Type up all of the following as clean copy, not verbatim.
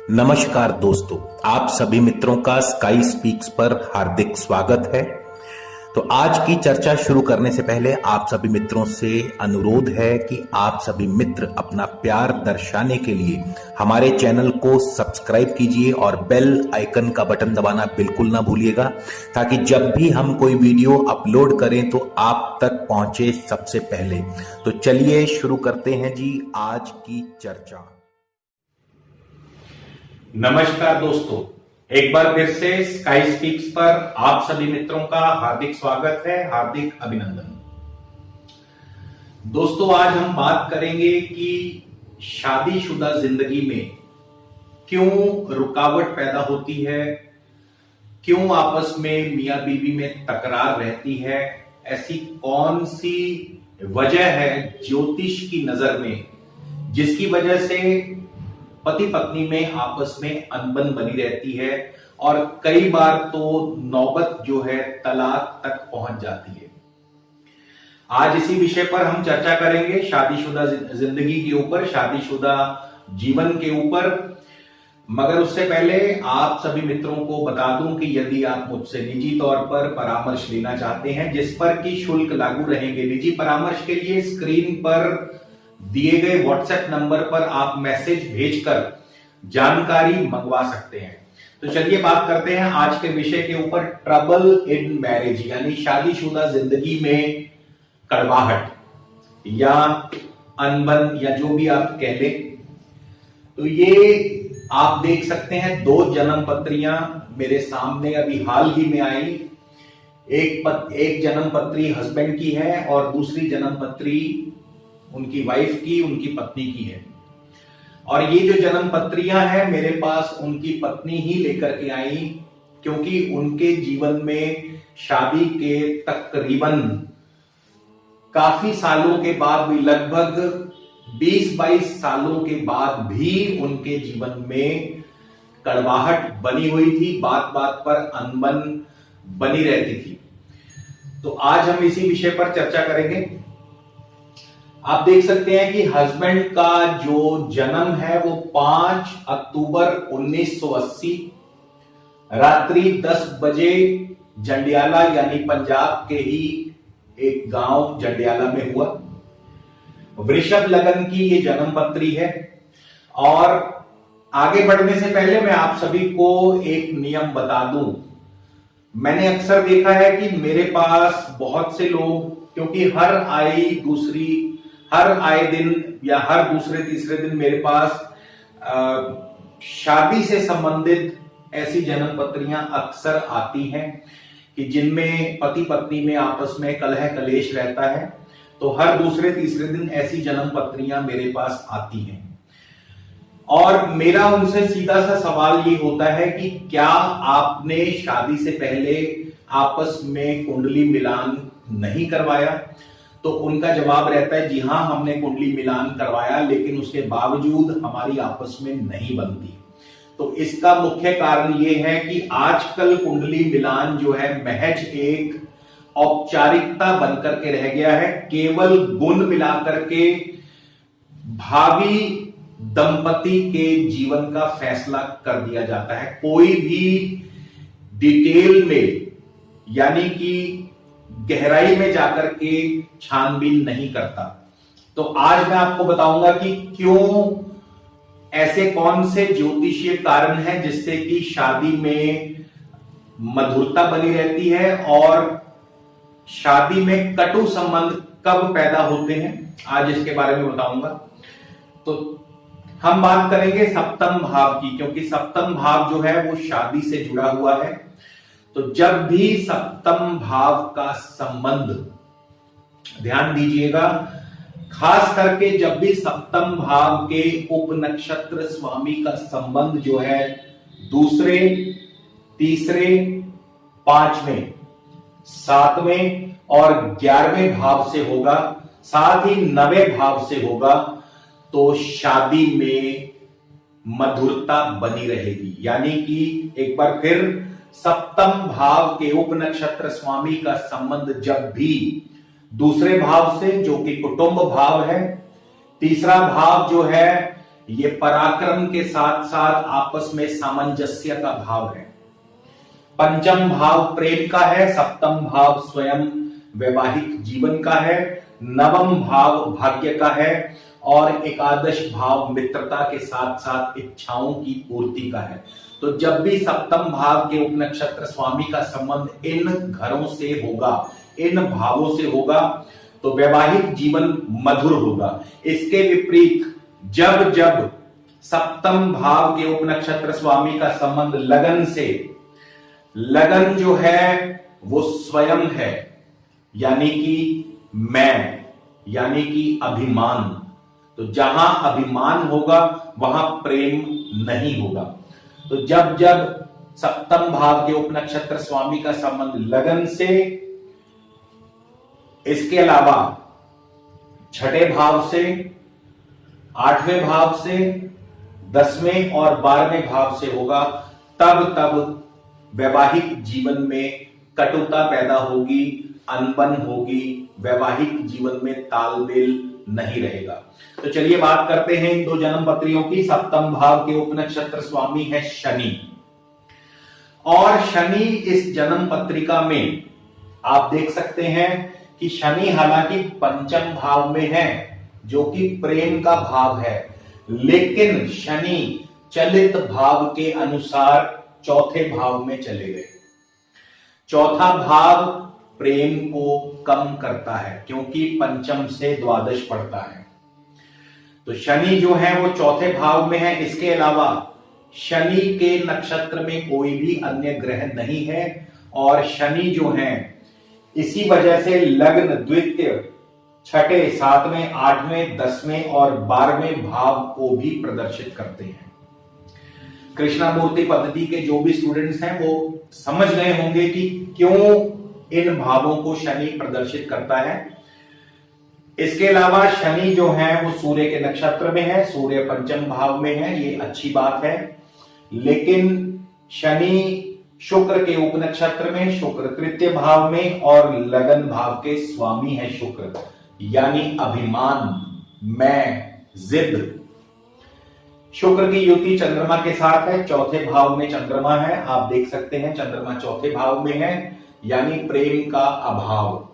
नमस्कार दोस्तों, आप सभी मित्रों का स्काई स्पीक्स पर हार्दिक स्वागत है। तो आज की चर्चा शुरू करने से पहले आप सभी मित्रों से अनुरोध है कि आप सभी मित्र अपना प्यार दर्शाने के लिए हमारे चैनल को सब्सक्राइब कीजिए और बेल आइकन का बटन दबाना बिल्कुल ना भूलिएगा, ताकि जब भी हम कोई वीडियो अपलोड करें तो आप तक पहुंचे सबसे पहले। तो चलिए शुरू करते हैं जी आज की चर्चा। नमस्कार दोस्तों, एक बार फिर से स्काई स्पीक्स पर आप सभी मित्रों का हार्दिक स्वागत है, हार्दिक अभिनंदन। दोस्तों, आज हम बात करेंगे कि शादीशुदा जिंदगी में क्यों रुकावट पैदा होती है, क्यों आपस में मियां बीवी में तकरार रहती है, ऐसी कौन सी वजह है ज्योतिष की नजर में जिसकी वजह से पति पत्नी में आपस में अनबन बनी रहती है और कई बार तो नौबत जो है तलाक तक पहुंच जाती है। आज इसी विषय पर हम चर्चा करेंगे, शादीशुदा जिंदगी के ऊपर, शादीशुदा जीवन के ऊपर। मगर उससे पहले आप सभी मित्रों को बता दूं कि यदि आप मुझसे निजी तौर पर परामर्श लेना चाहते हैं जिस पर कि शुल्क लागू रहेंगे, निजी परामर्श के लिए स्क्रीन पर दिए गए व्हाट्सएप नंबर पर आप मैसेज भेजकर जानकारी मंगवा सकते हैं। तो चलिए बात करते हैं आज के विषय के ऊपर, ट्रबल इन मैरिज, यानी शादीशुदा जिंदगी में कड़वाहट या अनबन या जो भी आप कह लें। तो ये आप देख सकते हैं, दो जन्म पत्रियां मेरे सामने अभी हाल ही में आई। एक जन्म पत्री हस्बैंड की है और दूसरी जन्म पत्री उनकी वाइफ की, उनकी पत्नी की है। और ये जो जन्म पत्रियां हैं मेरे पास उनकी पत्नी ही लेकर के आई, क्योंकि उनके जीवन में शादी के तकरीबन काफी सालों के बाद भी, लगभग 20-22 सालों के बाद भी उनके जीवन में कड़वाहट बनी हुई थी, बात बात पर अनबन बनी रहती थी। तो आज हम इसी विषय पर चर्चा करेंगे। आप देख सकते हैं कि हस्बैंड का जो जन्म है वो 5 अक्टूबर 1980 रात्रि 10 बजे जंडियाला यानी पंजाब के ही एक गांव जंडियाला में हुआ। वृषभ लगन की ये जन्म पत्री है। और आगे बढ़ने से पहले मैं आप सभी को एक नियम बता दूं। मैंने अक्सर देखा है कि मेरे पास बहुत से लोग, क्योंकि हर आए दिन या हर दूसरे तीसरे दिन मेरे पास शादी से संबंधित ऐसी जन्म पत्रियां अक्सर आती हैं कि जिनमें पति पत्नी में आपस में कलह कलेश रहता है। तो हर दूसरे तीसरे दिन ऐसी जन्म पत्रियां मेरे पास आती हैं और मेरा उनसे सीधा सा सवाल ये होता है कि क्या आपने शादी से पहले आपस में कुंडली मिलान नहीं करवाया? तो उनका जवाब रहता है जी हां, हमने कुंडली मिलान करवाया, लेकिन उसके बावजूद हमारी आपस में नहीं बनती। तो इसका मुख्य कारण यह है कि आजकल कुंडली मिलान जो है महज एक औपचारिकता बनकर के रह गया है। केवल गुण मिलाकर के भावी दंपति के जीवन का फैसला कर दिया जाता है, कोई भी डिटेल में यानी कि गहराई में जाकर के छानबीन नहीं करता। तो आज मैं आपको बताऊंगा कि क्यों, ऐसे कौन से ज्योतिषीय कारण हैं जिससे कि शादी में मधुरता बनी रहती है और शादी में कटु संबंध कब पैदा होते हैं, आज इसके बारे में बताऊंगा। तो हम बात करेंगे सप्तम भाव की, क्योंकि सप्तम भाव जो है वो शादी से जुड़ा हुआ है। तो जब भी सप्तम भाव का संबंध, ध्यान दीजिएगा, खास करके जब भी सप्तम भाव के उप नक्षत्र स्वामी का संबंध जो है दूसरे, तीसरे, 5वें, 7वें और 11वें भाव से होगा, साथ ही 9वें भाव से होगा, तो शादी में मधुरता बनी रहेगी। यानी कि एक बार फिर, सप्तम भाव के उप नक्षत्र स्वामी का संबंध जब भी दूसरे भाव से, जो कि कुटुंब भाव है, तीसरा भाव जो है ये पराक्रम के साथ साथ आपस में सामंजस्य का भाव है। पंचम भाव प्रेम का है, सप्तम भाव स्वयं वैवाहिक जीवन का है, नवम भाव भाग्य का है और एकादश भाव मित्रता के साथ साथ इच्छाओं की पूर्ति का है। तो जब भी सप्तम भाव के उपनक्षत्र स्वामी का संबंध इन घरों से होगा, इन भावों से होगा, तो वैवाहिक जीवन मधुर होगा। इसके विपरीत जब जब सप्तम भाव के उपनक्षत्र स्वामी का संबंध लगन से, लगन जो है वो स्वयं है, यानी कि मैं, यानी कि अभिमान, तो जहां अभिमान होगा वहां प्रेम नहीं होगा। तो जब जब सप्तम भाव के उपनक्षत्र स्वामी का संबंध लगन से, इसके अलावा छठे भाव से, आठवें भाव से, 10वें और 12वें भाव से होगा, तब तब वैवाहिक जीवन में कटुता पैदा होगी, अनबन होगी, वैवाहिक जीवन में तालमेल नहीं रहेगा। तो चलिए बात करते हैं इन दो जन्म पत्रियों की। सप्तम भाव के उपनक्षत्र स्वामी है शनि, और शनि इस जन्म पत्रिका में आप देख सकते हैं कि शनि हालांकि पंचम भाव में है जो कि प्रेम का भाव है, लेकिन शनि चलित भाव के अनुसार चौथे भाव में चले गए। चौथा भाव प्रेम को कम करता है क्योंकि पंचम से द्वादश पड़ता है। तो शनि जो है वो चौथे भाव में है। इसके अलावा शनि के नक्षत्र में कोई भी अन्य ग्रह नहीं है, और शनि जो है इसी वजह से लग्न, द्वितीय, छठे, 7वें, 8वें, 10वें और 12वें भाव को भी प्रदर्शित करते हैं। कृष्णामूर्ति पद्धति के जो भी स्टूडेंट्स हैं वो समझ गए होंगे कि क्यों इन भावों को शनि प्रदर्शित करता है। इसके अलावा शनि जो है वो सूर्य के नक्षत्र में है, सूर्य पंचम भाव में है, ये अच्छी बात है। लेकिन शनि शुक्र के उपनक्षत्र में, शुक्र तृतीय भाव में, और लगन भाव के स्वामी है शुक्र, यानी अभिमान, मैं, जिद। शुक्र की युति चंद्रमा के साथ है, चौथे भाव में चंद्रमा है, आप देख सकते हैं चंद्रमा चौथे भाव में है, यानी प्रेम का अभाव।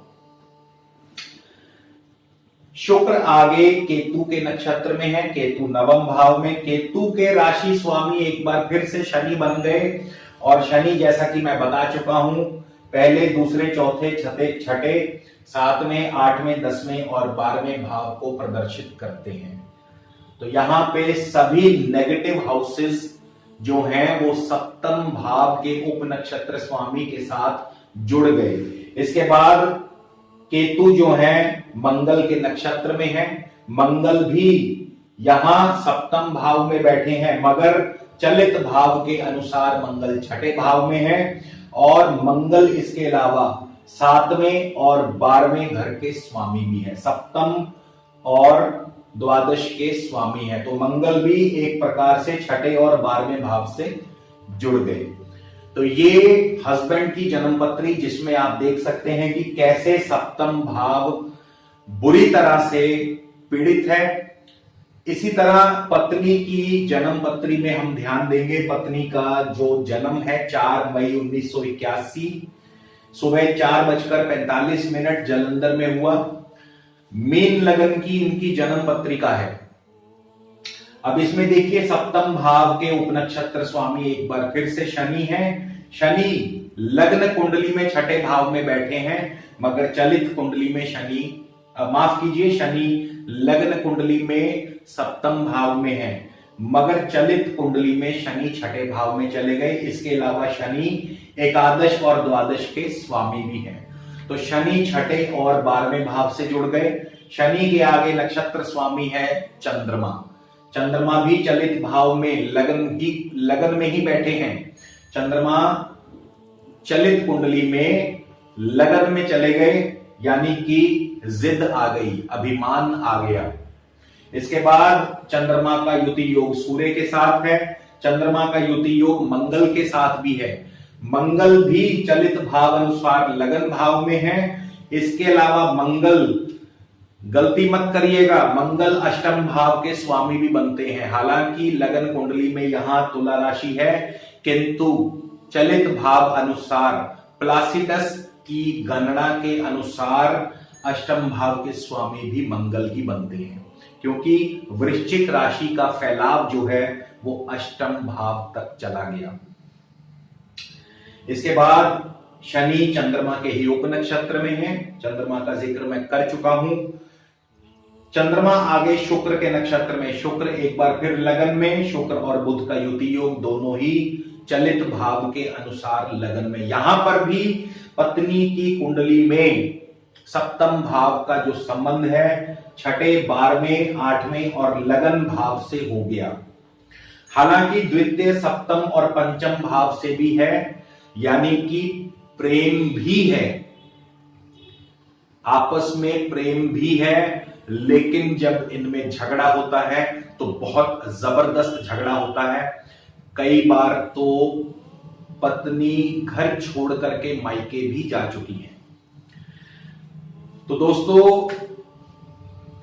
शुक्र आगे केतु के नक्षत्र में है, केतु नवम भाव में। केतु के राशि स्वामी एक बार फिर से शनि बन गए, और शनि जैसा कि मैं बता चुका हूं पहले, दूसरे, चौथे, छठे, 7वें, 8वें, 10वें और 12वें भाव को प्रदर्शित करते हैं। तो यहां पे सभी नेगेटिव हाउसेस जो हैं वो सप्तम भाव के उपनक्षत्र स्वामी के साथ जुड़ गए। इसके बाद केतु जो है मंगल के नक्षत्र में है, मंगल भी यहां सप्तम भाव में बैठे हैं, मगर चलित भाव के अनुसार मंगल छठे भाव में है, और मंगल इसके अलावा 7वें और 12वें घर के स्वामी भी है, सप्तम और द्वादश के स्वामी है। तो मंगल भी एक प्रकार से छठे और 12वें भाव से जुड़ गए। तो ये हस्बैंड की जन्मपत्री, जिसमें आप देख सकते हैं कि कैसे सप्तम भाव बुरी तरह से पीड़ित है। इसी तरह पत्नी की जन्मपत्री में हम ध्यान देंगे। पत्नी का जो जन्म है 4 मई 1981 सुबह 4:45 जालंधर में हुआ। मीन लगन की इनकी जन्म पत्रिका है। अब इसमें देखिए सप्तम भाव के उपनक्षत्र स्वामी एक बार फिर से शनि है। शनि लग्न कुंडली में छठे भाव में बैठे हैं, मगर चलित कुंडली में शनि, माफ कीजिए, शनि लग्न कुंडली में सप्तम भाव में है, मगर चलित कुंडली में शनि छठे भाव में चले गए। इसके अलावा शनि एकादश और द्वादश के स्वामी भी हैं। तो शनि छठे और 12वें भाव से जुड़ गए। शनि के आगे नक्षत्र स्वामी है चंद्रमा। चंद्रमा भी चलित भाव में लगन में ही बैठे हैं। चंद्रमा चलित कुंडली में लगन में चले गए, यानी कि जिद आ गई, अभिमान आ गया। इसके बाद चंद्रमा का युति योग सूर्य के साथ है। चंद्रमा का युति योग मंगल के साथ भी है। मंगल भी चलित भाव अनुसार लगन भाव में है। इसके अलावा मंगल गलती मत करिएगा, मंगल अष्टम भाव के स्वामी भी बनते हैं। हालांकि लगन कुंडली में यहां तुला राशि है, किंतु चलित भाव अनुसार प्लासिडस की गणना के अनुसार अष्टम भाव के स्वामी भी मंगल ही बनते हैं, क्योंकि वृश्चिक राशि का फैलाव जो है वो अष्टम भाव तक चला गया। इसके बाद शनि चंद्रमा के ही उप नक्षत्र में है। चंद्रमा का जिक्र मैं कर चुका हूं। चंद्रमा आगे शुक्र के नक्षत्र में, शुक्र एक बार फिर लगन में, शुक्र और बुध का युति योग दोनों ही चलित भाव के अनुसार लगन में। यहां पर भी पत्नी की कुंडली में सप्तम भाव का जो संबंध है छठे, 12वें, 8वें और लगन भाव से हो गया। हालांकि द्वितीय, सप्तम और पंचम भाव से भी है, यानी कि प्रेम भी है, आपस में प्रेम भी है, लेकिन जब इनमें झगड़ा होता है तो बहुत जबरदस्त झगड़ा होता है। कई बार तो पत्नी घर छोड़ करके मायके भी जा चुकी है। तो दोस्तों,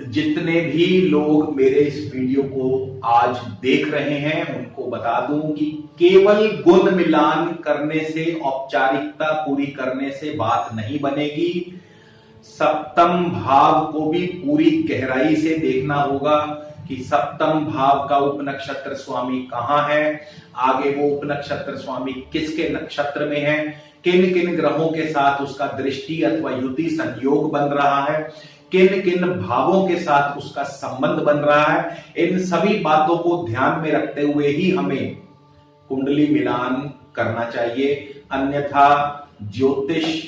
जितने भी लोग मेरे इस वीडियो को आज देख रहे हैं उनको बता दूं कि केवल गुण मिलान करने से, औपचारिकता पूरी करने से बात नहीं बनेगी। सप्तम भाव को भी पूरी गहराई से देखना होगा कि सप्तम भाव का उपनक्षत्र स्वामी कहां है, आगे वो उपनक्षत्र स्वामी किसके नक्षत्र में है, किन किन ग्रहों के साथ उसका दृष्टि अथवा युति संयोग बन रहा है, किन किन भावों के साथ उसका संबंध बन रहा है। इन सभी बातों को ध्यान में रखते हुए ही हमें कुंडली मिलान करना चाहिए, अन्यथा ज्योतिष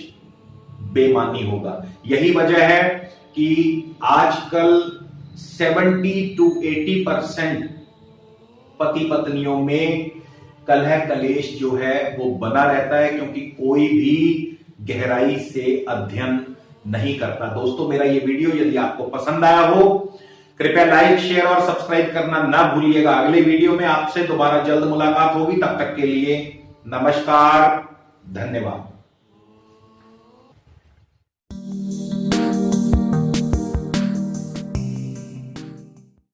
बेमानी होगा। यही वजह है कि आजकल 70 to 80% पति पत्नियों में कलह कलेश जो है वो बना रहता है, क्योंकि कोई भी गहराई से अध्ययन नहीं करता। दोस्तों, मेरा ये वीडियो यदि आपको पसंद आया हो, कृपया लाइक, शेयर और सब्सक्राइब करना ना भूलिएगा। अगले वीडियो में आपसे दोबारा जल्द मुलाकात होगी। तब तक के लिए नमस्कार, धन्यवाद।